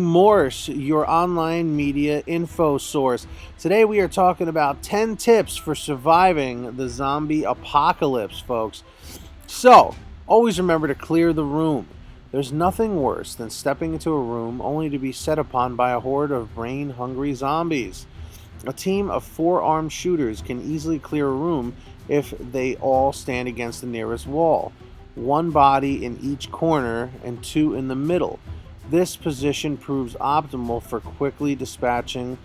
Morse, your online media info source. Today we are talking about 10 tips for surviving the zombie apocalypse, folks. So, always remember to clear the room. There's nothing worse than stepping into a room only to be set upon by a horde of brain-hungry zombies. A team of 4 armed shooters can easily clear a room if they all stand against the nearest wall. One body in each corner and 2 in the middle. This position proves optimal for quickly dispatching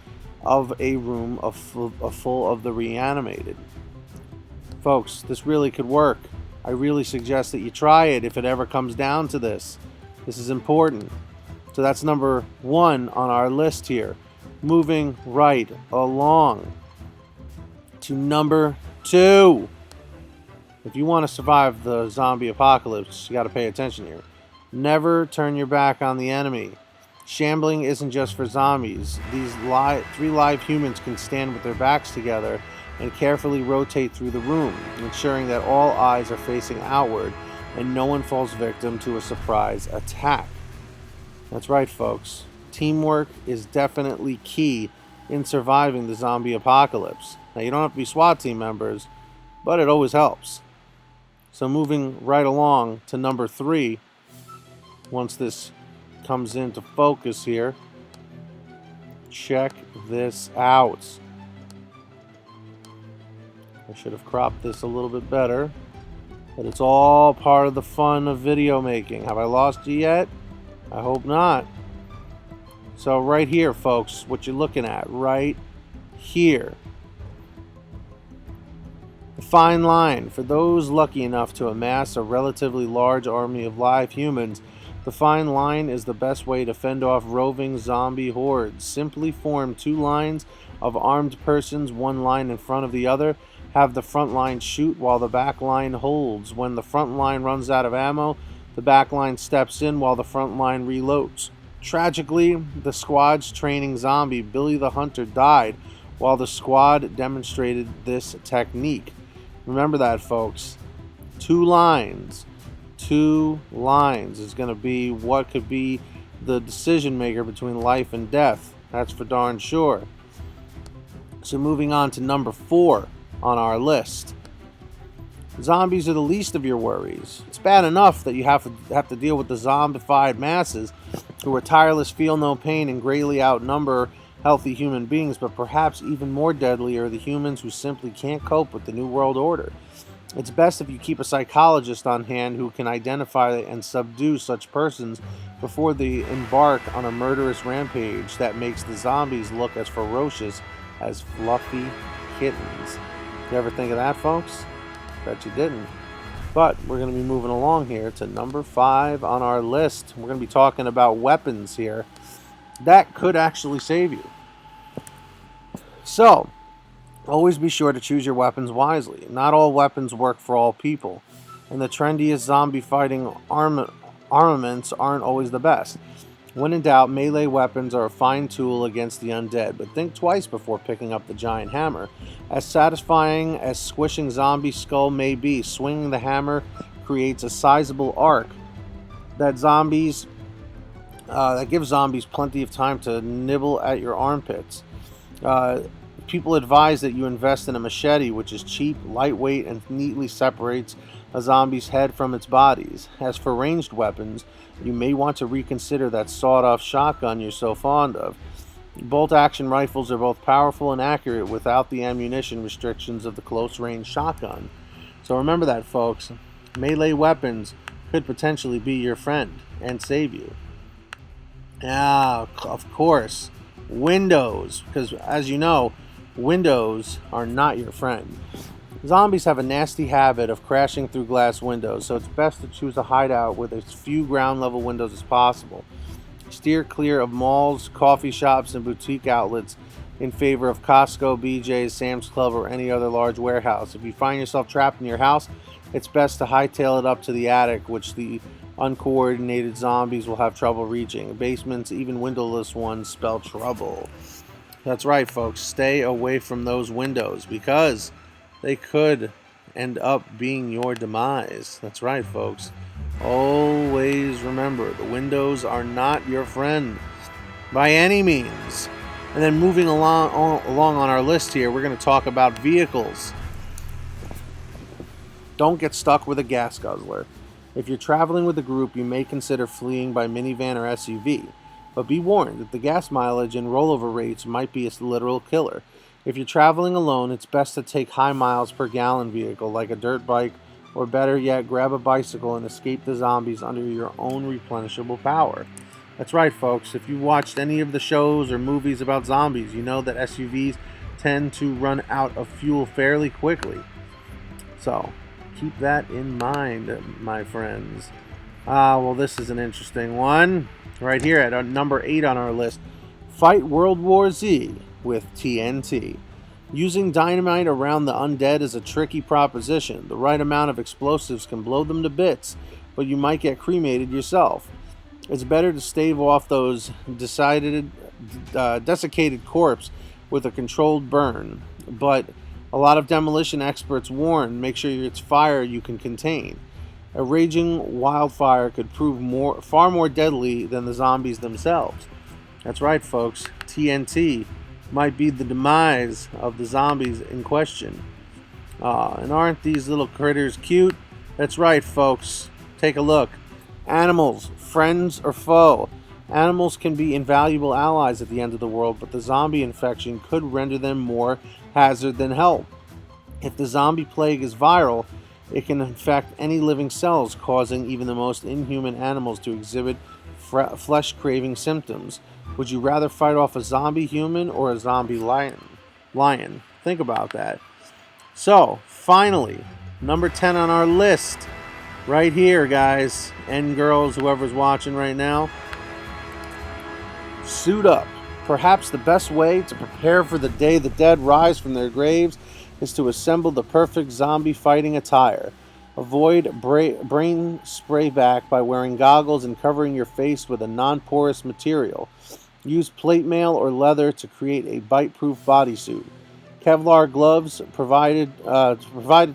of a room full of the reanimated. Folks, this really could work. I really suggest that you try it if it ever comes down to this. This is important. So that's number 1 on our list here. Moving right along to number 2. If you want to survive the zombie apocalypse, you got to pay attention here. Never turn your back on the enemy. Shambling isn't just for zombies. These 3 live humans can stand with their backs together and carefully rotate through the room, ensuring that all eyes are facing outward and no one falls victim to a surprise attack. That's right, folks. Teamwork is definitely key in surviving the zombie apocalypse. Now, you don't have to be SWAT team members, but it always helps. So moving right along to number 3, once this comes into focus here, check this out. I should have cropped this a little bit better, but it's all part of the fun of video making. Have I lost you yet? I hope not. So right here, folks, what you're looking at right here. The fine line. For those lucky enough to amass a relatively large army of live humans, the fine line is the best way to fend off roving zombie hordes. Simply form 2 lines of armed persons, one line in front of the other. Have the front line shoot while the back line holds. When the front line runs out of ammo, the back line steps in while the front line reloads. Tragically, the squad's training zombie, Billy the Hunter, died while the squad demonstrated this technique. Remember that, folks. 2 lines. 2 lines is going to be what could be the decision maker between life and death. That's for darn sure. So moving on to number 4 on our list. Zombies are the least of your worries. It's bad enough that you have to deal with the zombified masses who are tireless, feel no pain, and greatly outnumber healthy human beings, but perhaps even more deadly are the humans who simply can't cope with the New World Order. It's best if you keep a psychologist on hand who can identify and subdue such persons before they embark on a murderous rampage that makes the zombies look as ferocious as fluffy kittens. You ever think of that, folks? Bet you didn't. But we're going to be moving along here to number 5 on our list. We're going to be talking about weapons here that could actually save you. So, always be sure to choose your weapons wisely. Not all weapons work for all people, and the trendiest zombie fighting armaments aren't always the best. When in doubt, melee weapons are a fine tool against the undead, but think twice before picking up the giant hammer. As satisfying as squishing zombie skull may be, swinging the hammer creates a sizable arc that gives zombies plenty of time to nibble at your armpits. People advise that you invest in a machete, which is cheap, lightweight, and neatly separates a zombie's head from its bodies. As for ranged weapons, you may want to reconsider that sawed-off shotgun you're so fond of. Bolt-action rifles are both powerful and accurate without the ammunition restrictions of the close-range shotgun. So remember that, folks. Melee weapons could potentially be your friend and save you. Of course, windows, because as you know, windows are not your friend. Zombies have a nasty habit of crashing through glass windows, so it's best to choose a hideout with as few ground-level windows as possible. Steer clear of malls, coffee shops, and boutique outlets in favor of Costco, BJ's, Sam's Club, or any other large warehouse. If you find yourself trapped in your house, it's best to hightail it up to the attic, which the uncoordinated zombies will have trouble reaching. Basements, even windowless ones, spell trouble. That's right, folks. Stay away from those windows because they could end up being your demise. That's right, folks. Always remember, the windows are not your friend. by any means. And then moving along on our list here, we're going to talk about vehicles. Don't get stuck with a gas guzzler. If you're traveling with a group, you may consider fleeing by minivan or SUV. But be warned that the gas mileage and rollover rates might be a literal killer. If you're traveling alone, it's best to take high miles per gallon vehicle like a dirt bike, or better yet, grab a bicycle and escape the zombies under your own replenishable power. That's right, folks. If you've watched any of the shows or movies about zombies, you know that SUVs tend to run out of fuel fairly quickly. So, keep that in mind, my friends. Well, this is an interesting one. Right here at number 8 on our list. Fight World War Z with TNT. Using dynamite around the undead is a tricky proposition. The right amount of explosives can blow them to bits, but you might get cremated yourself. It's better to stave off those desiccated corpse with a controlled burn, but a lot of demolition experts warn, make sure it's fire you can contain. A raging wildfire could prove far more deadly than the zombies themselves. That's right, folks. TNT might be the demise of the zombies in question. And aren't these little critters cute? That's right, folks. Take a look. Animals, friends or foe. Animals can be invaluable allies at the end of the world, but the zombie infection could render them more hazard than help. If the zombie plague is viral, it can infect any living cells, causing even the most inhuman animals to exhibit flesh-craving symptoms. Would you rather fight off a zombie human or a zombie lion? Think about that. So, finally, number 10 on our list. Right here, guys and girls, whoever's watching right now. Suit up. Perhaps the best way to prepare for the day the dead rise from their graves is to assemble the perfect zombie fighting attire. Avoid brain spray back by wearing goggles and covering your face with a non-porous material. Use plate mail or leather to create a bite-proof bodysuit. Kevlar gloves, provided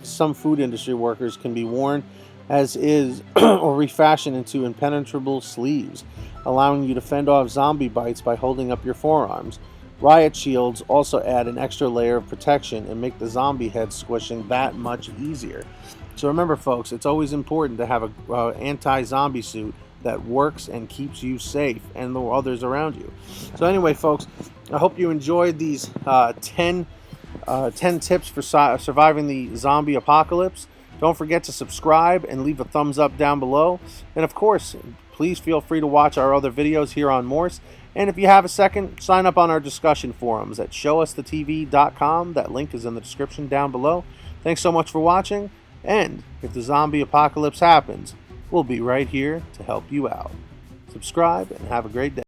some food industry workers, can be worn as is or refashioned into impenetrable sleeves, allowing you to fend off zombie bites by holding up your forearms. Riot shields also add an extra layer of protection and make the zombie head squishing that much easier. So remember, folks, it's always important to have an anti-zombie suit that works and keeps you safe and the others around you. So anyway, folks, I hope you enjoyed these 10 tips for surviving the zombie apocalypse. Don't forget to subscribe and leave a thumbs up down below. And of course, please feel free to watch our other videos here on Morse. And if you have a second, sign up on our discussion forums at showusthetv.com. That link is in the description down below. Thanks so much for watching. And if the zombie apocalypse happens, we'll be right here to help you out. Subscribe and have a great day.